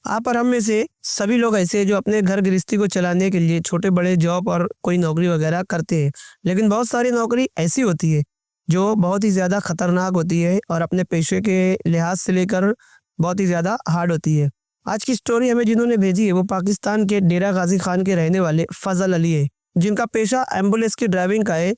हाँ, पर हम में से सभी लोग ऐसे हैं जो अपने घर गृहस्थी को चलाने के लिए छोटे-बड़े जॉब और कोई नौकरी वगैरह करते हैं। लेकिन बहुत सारी नौकरी ऐसी होती है, जो बहुत ही ज़्यादा खतरनाक होती है और अपने पेशे के लिहाज से लेकर बहुत ही ज़्यादा हार्ड होती है। आज की स्टोरी हमें जिन्होंने भेजी है, वो पाकिस्तान के डेरा गाज़ी खान के रहने वाले फ़ज़ल अली है, जिनका पेशा एम्बुलेंस की ड्राइविंग का है,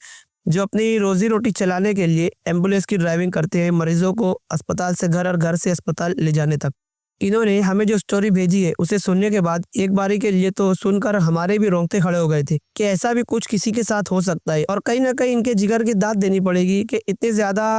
जो अपनी रोज़ी-रोटी चलाने के लिए एम्बुलेंस की ड्राइविंग करते हैं, मरीज़ों को अस्पताल से घर और घर से अस्पताल ले जाने तक। इन्होंने हमें जो स्टोरी भेजी है उसे सुनने के बाद एक बारी के लिए तो सुनकर हमारे भी रोंगटे खड़े हो गए थे कि ऐसा भी कुछ किसी के साथ हो सकता है, और कहीं ना कहीं इनके जिगर की दाद देनी पड़ेगी कि इतने ज्यादा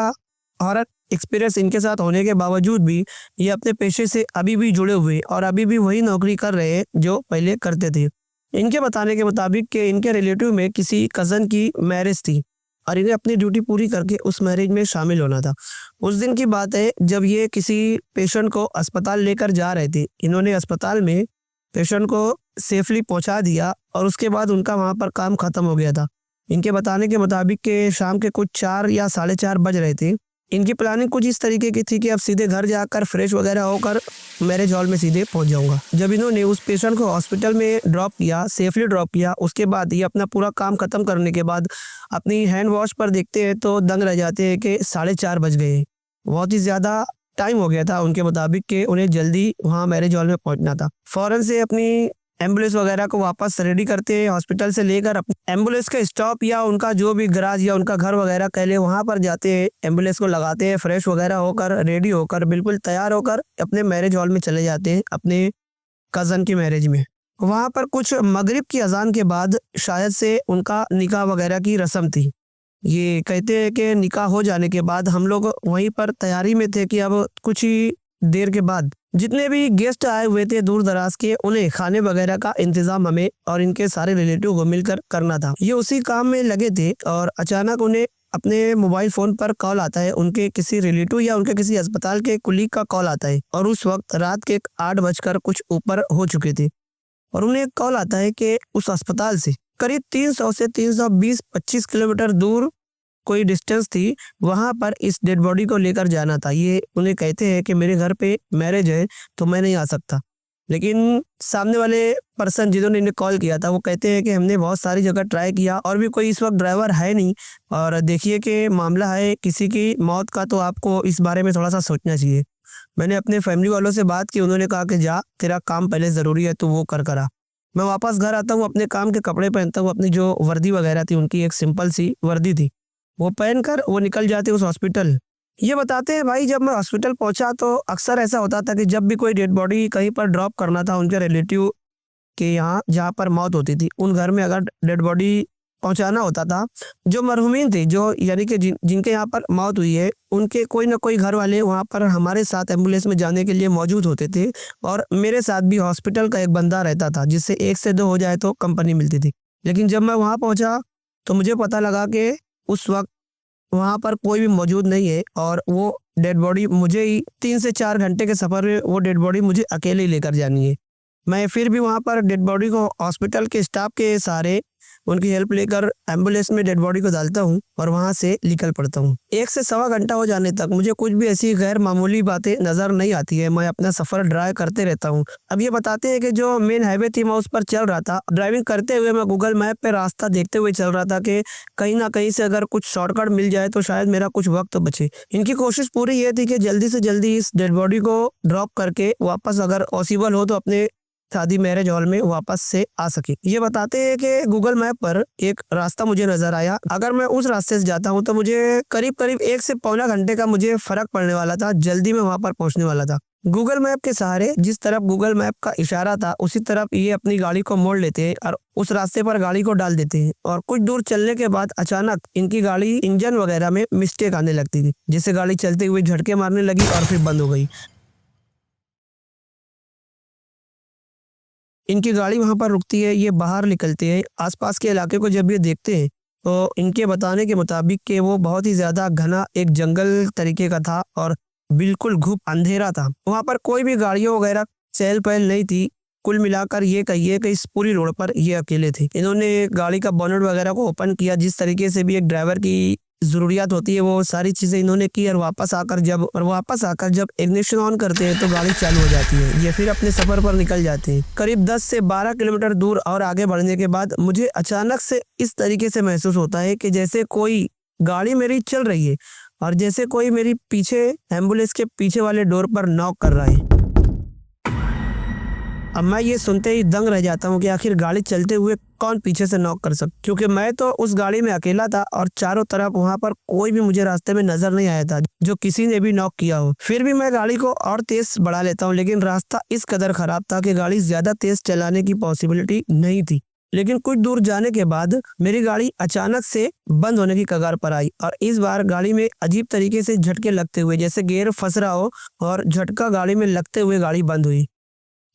हॉरर एक्सपीरियंस इनके साथ होने के बावजूद भी ये अपने पेशे से अभी भी जुड़े हुए और अभी भी वही नौकरी कर रहे हैं जो पहले करते थे। इनके बताने के मुताबिक कि इनके रिलेटिव में किसी कज़न की मैरिज थी और इन्हें अपनी ड्यूटी पूरी करके उस मैरिज में शामिल होना था। उस दिन की बात है जब ये किसी पेशेंट को अस्पताल लेकर जा रहे थे। इन्होंने अस्पताल में पेशेंट को सेफली पहुंचा दिया और उसके बाद उनका वहां पर काम खत्म हो गया था। इनके बताने के मुताबिक के शाम के कुछ 4 या साढ़े 4 बज रहे थे। इनकी प्लानिंग कुछ इस तरीके की थी कि अब सीधे घर जाकर फ्रेश वगैरह होकर मैरिज हॉल में सीधे पहुंच जाऊंगा। जब इन्होंने उस पेशेंट को हॉस्पिटल में ड्रॉप किया, सेफली ड्रॉप किया, उसके बाद ये अपना पूरा काम खत्म करने के बाद अपनी हैंड वॉच पर देखते हैं तो दंग रह जाते हैं कि 4:30 बज गए। बहुत ही ज़्यादा टाइम हो गया था उनके मुताबिक कि उन्हें जल्दी वहाँ मैरिज हॉल में पहुँचना था। फ़ौरन से अपनी एम्बुलेंस वगैरह को वापस रेडी करते हैं, हॉस्पिटल से लेकर एम्बुलेंस का स्टॉप या उनका जो भी गराज या उनका घर वगैरह कह ले वहाँ पर जाते हैं, एम्बुलेंस को लगाते हैं, फ्रेश वगैरह होकर रेडी होकर बिल्कुल तैयार होकर अपने मैरिज हॉल में चले जाते हैं अपने कज़न की मैरिज में। वहाँ पर कुछ मगरिब की अजान के बाद शायद से उनका निकाह वगैरह की रस्म थी। ये कहते हैं कि निकाह हो जाने के बाद हम लोग वहीं पर तैयारी में थे कि अब कुछ ही देर के बाद जितने भी गेस्ट आए हुए थे दूर दराज के, उन्हें खाने वगैरह का इंतजाम हमें और इनके सारे रिलेटिव को मिलकर करना था। ये उसी काम में लगे थे और अचानक उन्हें अपने मोबाइल फोन पर कॉल आता है, उनके किसी रिलेटिव या उनके किसी अस्पताल के कुलीग का कॉल आता है और उस वक्त रात के 8 बजकर कुछ ऊपर हो चुके थे और उन्हें एक कॉल आता है कि उस अस्पताल से करीब 300 से 320-25 किलोमीटर दूर कोई डिस्टेंस थी, वहां पर इस डेड बॉडी को लेकर जाना था। ये उन्हें कहते हैं कि मेरे घर पे मैरिज है तो मैं नहीं आ सकता। लेकिन सामने वाले पर्सन जिन्होंने इन्हें कॉल किया था वो कहते हैं कि हमने बहुत सारी जगह ट्राई किया और भी कोई इस वक्त ड्राइवर है नहीं, और देखिए कि मामला है किसी की मौत का, तो आपको इस बारे में थोड़ा सा सोचना चाहिए। मैंने अपने फैमिली वालों से बात की, उन्होंने कहा कि जा, तेरा काम पहले ज़रूरी है तो वो कर करा। मैं वापस घर आता हूँ, अपने काम के कपड़े पहनता हूँ, अपनी जो वर्दी वगैरह थी उनकी एक सिंपल सी वर्दी थी वो पहनकर वो निकल जाते उस हॉस्पिटल। ये बताते हैं भाई जब मैं हॉस्पिटल पहुंचा तो अक्सर ऐसा होता था कि जब भी कोई डेड बॉडी कहीं पर ड्रॉप करना था उनके रिलेटिव के यहाँ जहाँ पर मौत होती थी, उन घर में अगर डेड बॉडी पहुंचाना होता था, जो मरहूमीन थे, जो यानी कि जिनके यहाँ पर मौत हुई है, उनके कोई ना कोई घर वाले वहाँ पर हमारे साथ एम्बुलेंस में जाने के लिए मौजूद होते थे और मेरे साथ भी हॉस्पिटल का एक बंदा रहता था जिससे 1 से 2 हो जाए तो कंपनी मिलती थी। लेकिन जब मैं वहाँ पहुँचा तो मुझे पता लगा कि उस वक्त वहाँ पर कोई भी मौजूद नहीं है और वो डेड बॉडी मुझे ही 3 से 4 घंटे के सफ़र में वो डेड बॉडी मुझे अकेले ही लेकर जानी है। मैं फिर भी वहाँ पर डेड बॉडी को हॉस्पिटल के स्टाफ के सहारे उनकी हेल्प लेकर एम्बुलेंस में डेड बॉडी को डालता हूँ और वहाँ से निकल पड़ता हूँ। 1 से सवा घंटा हो जाने तक मुझे कुछ भी ऐसी गैर मामूली बातें नज़र नहीं आती है। मैं अपना सफ़र ड्राइव करते रहता हूँ। अब ये बताते हैं कि जो मेन हाईवे थी मैं उस पर चल रहा था। ड्राइविंग करते हुए मैं गूगल मैप पे रास्ता देखते हुए चल रहा था कि कहीं ना कहीं से अगर कुछ शॉर्टकट मिल जाए तो शायद मेरा कुछ वक्त बचे। इनकी कोशिश पूरी ये थी कि जल्दी से जल्दी इस डेड बॉडी को ड्रॉप करके वापस अगर पॉसिबल हो तो अपने शादी मैरिज हॉल में वापस से आ सके। ये बताते हैं कि गूगल मैप पर एक रास्ता मुझे नजर आया। अगर मैं उस रास्ते से जाता हूँ तो मुझे करीब करीब 1 से पौना घंटे का मुझे फर्क पड़ने वाला था, जल्दी मैं वहां पर पहुंचने वाला था। गूगल मैप के सहारे जिस तरफ गूगल मैप का इशारा था उसी तरफ ये अपनी गाड़ी को मोड़ लेते हैं और उस रास्ते पर गाड़ी को डाल देते हैं और कुछ दूर चलने के बाद अचानक इनकी गाड़ी इंजन वगैरह में मिस्टेक आने लगती थी, जिससे गाड़ी चलते हुए झटके मारने लगी और फिर बंद हो गई। इनकी गाड़ी वहाँ पर रुकती है, ये बाहर निकलते हैं, आसपास के इलाके को जब ये देखते हैं तो इनके बताने के मुताबिक कि वो बहुत ही ज़्यादा घना एक जंगल तरीके का था और बिल्कुल घुप अंधेरा था। वहाँ पर कोई भी गाड़ियों वगैरह चहल पहल नहीं थी। कुल मिलाकर ये कहिए कि इस पूरी रोड पर ये अकेले थे। इन्होंने गाड़ी का बोनट वगैरह को ओपन किया, जिस तरीके से भी एक ड्राइवर की ज़रूरियात होती है वो सारी चीज़ें इन्होंने की, और वापस आकर जब इग्निशन ऑन करते हैं तो गाड़ी चालू हो जाती है। ये फिर अपने सफ़र पर निकल जाते हैं। करीब 10 से 12 किलोमीटर दूर और आगे बढ़ने के बाद मुझे अचानक से इस तरीके से महसूस होता है कि जैसे कोई गाड़ी मेरी चल रही है और जैसे कोई मेरी पीछे एम्बुलेंस के पीछे वाले डोर पर नॉक कर रहा है। अब मैं ये सुनते ही दंग रह जाता हूँ कि आखिर गाड़ी चलते हुए कौन पीछे से नॉक कर सकता, क्योंकि मैं तो उस गाड़ी में अकेला था और चारों तरफ वहां पर कोई भी मुझे रास्ते में नजर नहीं आया था जो किसी ने भी नॉक किया हो। फिर भी मैं गाड़ी को और तेज बढ़ा लेता हूँ, लेकिन रास्ता इस कदर खराब था कि गाड़ी ज्यादा तेज चलाने की पॉसिबिलिटी नहीं थी। लेकिन कुछ दूर जाने के बाद मेरी गाड़ी अचानक से बंद होने की कगार पर आई, और इस बार गाड़ी में अजीब तरीके से झटके लगते हुए, जैसे गियर फंस रहा हो और झटका गाड़ी में लगते हुए गाड़ी बंद हुई।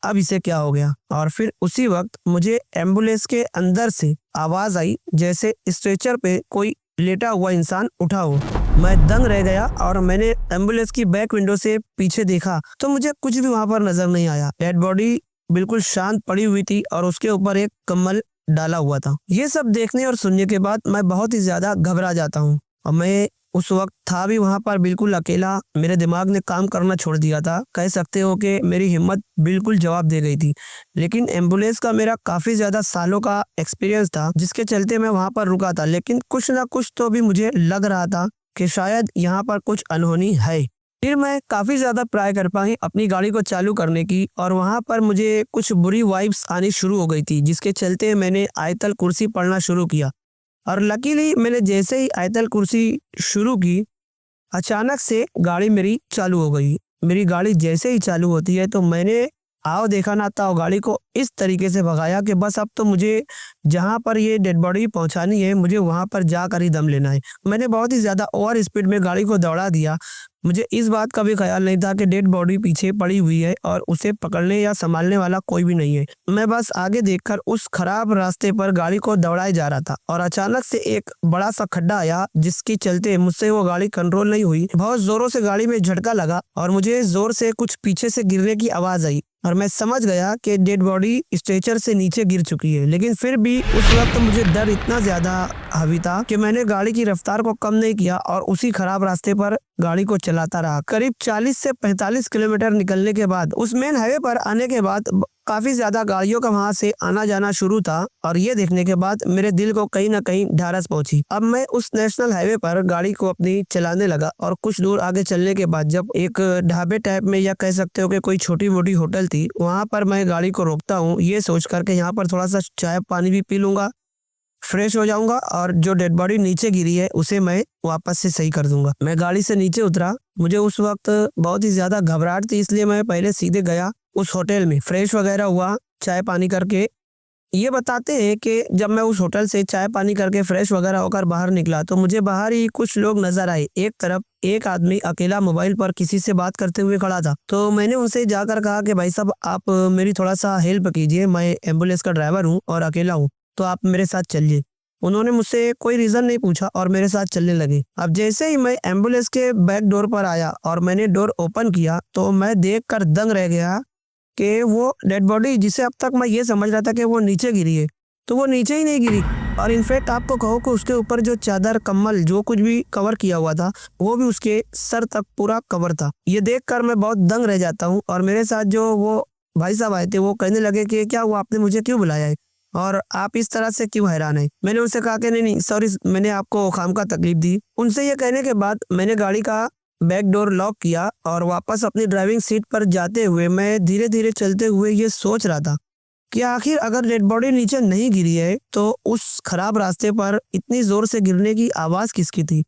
अब इसे क्या हो गया? और फिर उसी वक्त मुझे एम्बुलेंस के अंदर से आवाज आई जैसे स्ट्रेचर पे कोई लेटा हुआ इंसान उठा हो। मैं दंग रह गया और मैंने एम्बुलेंस की बैक विंडो से पीछे देखा तो मुझे कुछ भी वहां पर नजर नहीं आया। डेड बॉडी बिल्कुल शांत पड़ी हुई थी और उसके ऊपर एक कम्बल डाला हुआ था। ये सब देखने और सुनने के बाद मैं बहुत ही ज्यादा घबरा जाता हूँ, और मैं उस वक्त था भी वहां पर बिल्कुल अकेला। मेरे दिमाग ने काम करना छोड़ दिया था, कह सकते हो कि मेरी हिम्मत बिल्कुल जवाब दे गई थी। लेकिन एम्बुलेंस का मेरा काफी ज्यादा सालों का एक्सपीरियंस था, जिसके चलते मैं वहां पर रुका था। लेकिन कुछ ना कुछ तो भी मुझे लग रहा था कि शायद यहाँ पर कुछ अनहोनी है। फिर मैं काफी ज्यादा ट्राई कर पाई अपनी गाड़ी को चालू करने की, और वहां पर मुझे कुछ बुरी वाइब्स आनी शुरू हो गई थी, जिसके चलते मैंने आयतल कुर्सी पढ़ना शुरू किया। और लकीली मैंने जैसे ही आयतल कुर्सी शुरू की, अचानक से गाड़ी मेरी चालू हो गई। मेरी गाड़ी जैसे ही चालू होती है तो मैंने आओ देखा ना था गाड़ी को इस तरीके से भगाया कि बस अब तो मुझे जहां पर ये डेड बॉडी पहुंचानी है मुझे वहां पर जाकर ही दम लेना है। मैंने बहुत ही ज्यादा ओवर स्पीड में गाड़ी को दौड़ा दिया। मुझे इस बात का भी ख्याल नहीं था कि डेड बॉडी पीछे पड़ी हुई है और उसे पकड़ने या संभालने वाला कोई भी नहीं है। मैं बस आगे देखकर उस खराब रास्ते पर गाड़ी को दौड़ाए जा रहा था, और अचानक से एक बड़ा सा खड्डा आया जिसके चलते मुझसे वो गाड़ी कंट्रोल नहीं हुई। बहुत जोरों से गाड़ी में झटका लगा और मुझे जोर से कुछ पीछे से गिरने की आवाज आई, और मैं समझ गया कि डेड बॉडी स्ट्रेचर से नीचे गिर चुकी है। लेकिन फिर भी उस वक्त मुझे डर इतना ज्यादा हावी था कि मैंने गाड़ी की रफ्तार को कम नहीं किया और उसी खराब रास्ते पर गाड़ी को चलाता रहा। करीब 40 से 45 किलोमीटर निकलने के बाद उस मेन हाईवे पर आने के बाद काफी ज्यादा गाड़ियों का वहां से आना जाना शुरू था, और ये देखने के बाद मेरे दिल को कहीं ना कहीं ढारस पहुंची। अब मैं उस नेशनल हाईवे पर गाड़ी को अपनी चलाने लगा, और कुछ दूर आगे चलने के बाद जब एक ढाबे टाइप में, या कह सकते हो कि कोई छोटी मोटी होटल थी, वहां पर मैं गाड़ी को रोकता हूँ ये सोच करके यहाँ पर थोड़ा सा चाय पानी भी पी लूंगा, फ्रेश हो जाऊंगा, और जो डेड बॉडी नीचे गिरी है उसे मैं वापस से सही कर दूंगा। मैं गाड़ी से नीचे उतरा। मुझे उस वक्त बहुत ही ज्यादा घबराहट थी, इसलिए मैं पहले सीधे गया उस होटल में, फ्रेश वगैरह हुआ चाय पानी करके। ये बताते हैं कि जब मैं उस होटल से चाय पानी करके फ्रेश वगैरह होकर बाहर निकला तो मुझे बाहर ही कुछ लोग नजर आए। एक तरफ एक आदमी अकेला मोबाइल पर किसी से बात करते हुए खड़ा था। तो मैंने उनसे जाकर कहा कि भाई साहब आप मेरी थोड़ा सा हेल्प कीजिए, मैं एम्बुलेंस का ड्राइवर हूँ और अकेला हूँ, तो आप मेरे साथ चलिए। उन्होंने मुझसे कोई रीजन नहीं पूछा और मेरे साथ चलने लगे। अब जैसे ही मैं एम्बुलेंस के बैक डोर पर आया और मैंने डोर ओपन किया तो मैं देखकर दंग रह गया कि वो डेड बॉडी, जिसे अब तक मैं ये समझ रहा था कि वो नीचे गिरी है, तो वो नीचे ही नहीं गिरी। और इनफैक्ट आपको कहो कि उसके ऊपर जो चादर कम्बल जो कुछ भी कवर किया हुआ था वो भी उसके सर तक पूरा कवर था। ये देखकर मैं बहुत दंग रह जाता हूँ। और मेरे साथ जो वो भाई साहब आए थे वो कहने लगे कि क्या हुआ, आपने मुझे क्यों बुलाया है और आप इस तरह से क्यों हैरान है। मैंने उनसे कहा कि नहीं सॉरी, मैंने आपको खामखा तकलीफ दी। उनसे ये कहने के बाद मैंने गाड़ी का बैक डोर लॉक किया और वापस अपनी ड्राइविंग सीट पर जाते हुए मैं धीरे धीरे चलते हुए ये सोच रहा था कि आखिर अगर डेड बॉडी नीचे नहीं गिरी है तो उस खराब रास्ते पर इतनी जोर से गिरने की आवाज किसकी थी।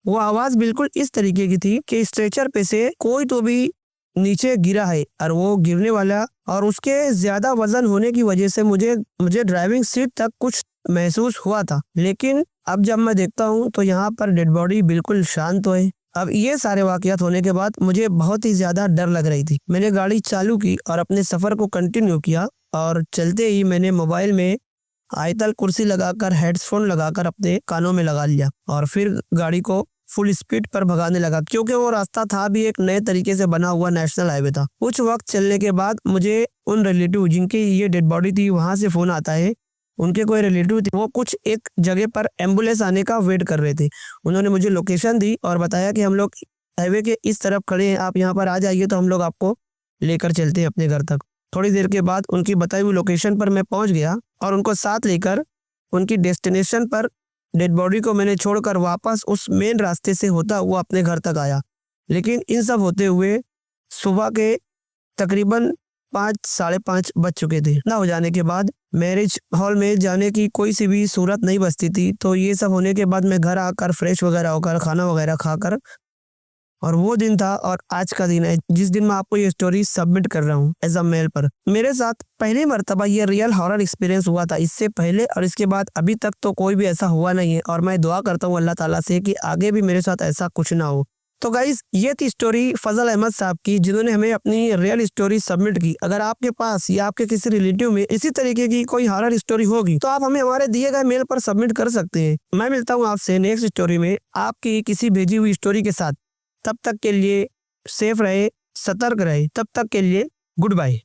वो आवाज बिल्कुल इस तरीके की थी कि स्ट्रेचर पे से कोई तो भी नीचे गिरा है, और वो गिरने वाला, और उसके ज्यादा वजन होने की वजह से मुझे ड्राइविंग सीट तक कुछ महसूस हुआ था। लेकिन अब जब मैं देखता हूँ तो यहाँ पर डेड बॉडी बिल्कुल शांत है। अब ये सारे वाकयात होने के बाद मुझे बहुत ही ज्यादा डर लग रही थी। मैंने गाड़ी चालू की और अपने सफर को कंटिन्यू किया, और चलते ही मैंने मोबाइल में आयतल कुर्सी लगाकर हेडफोन लगाकर अपने कानों में लगा लिया और फिर गाड़ी को फुल स्पीड पर भगाने लगा, क्योंकि वो रास्ता था भी एक नए तरीके से बना हुआ नेशनल हाईवे था। कुछ वक्त चलने के बाद मुझे उन रिलेटिव जिनकी ये डेड बॉडी थी वहां से फोन आता है उनके कोई रिलेटिव थे, वो कुछ एक जगह पर एम्बुलेंस आने का वेट कर रहे थे। उन्होंने मुझे लोकेशन दी और बताया कि हम लोग हाईवे के इस तरफ खड़े हैं, आप यहाँ पर आ जाइए तो हम लोग आपको लेकर चलते हैं अपने घर तक। थोड़ी देर के बाद उनकी बताई हुई लोकेशन पर मैं पहुँच गया और उनको साथ लेकर उनकी डेस्टिनेशन पर डेड बॉडी को मैंने छोड़कर वापस उस मेन रास्ते से होता हुआ अपने घर तक आया। लेकिन इन सब होते हुए सुबह के तकरीबन 5 साढ़े 5 बज चुके थे। ना हो जाने के बाद मैरिज हॉल में जाने की कोई सी भी सूरत नहीं बचती थी। तो ये सब होने के बाद मैं घर आकर फ्रेश वगैरह होकर खाना वगैरह खाकर, और वो दिन था और आज का दिन है जिस दिन मैं आपको ये स्टोरी सबमिट कर रहा हूँ एज अ मेल पर। मेरे साथ पहली मर्तबा ये रियल हॉरर एक्सपीरियंस हुआ था। इससे पहले और इसके बाद अभी तक तो कोई भी ऐसा हुआ नहीं है और मैं दुआ करता हूँ अल्लाह ताला से कि आगे भी मेरे साथ ऐसा कुछ ना हो। तो गाइज ये थी स्टोरी फजल अहमद साहब की, जिन्होंने हमें अपनी रियल स्टोरी सबमिट की। अगर आपके पास या आपके किसी रिलेटिव में इसी तरीके की कोई हॉरर स्टोरी होगी तो आप हमें हमारे दिए गए मेल पर सबमिट कर सकते हैं। मैं मिलता हूँ आपसे नेक्स्ट स्टोरी में आपकी किसी भेजी हुई स्टोरी के साथ। तब तक के लिए सेफ रहे, सतर्क रहे। तब तक के लिए गुड बाय।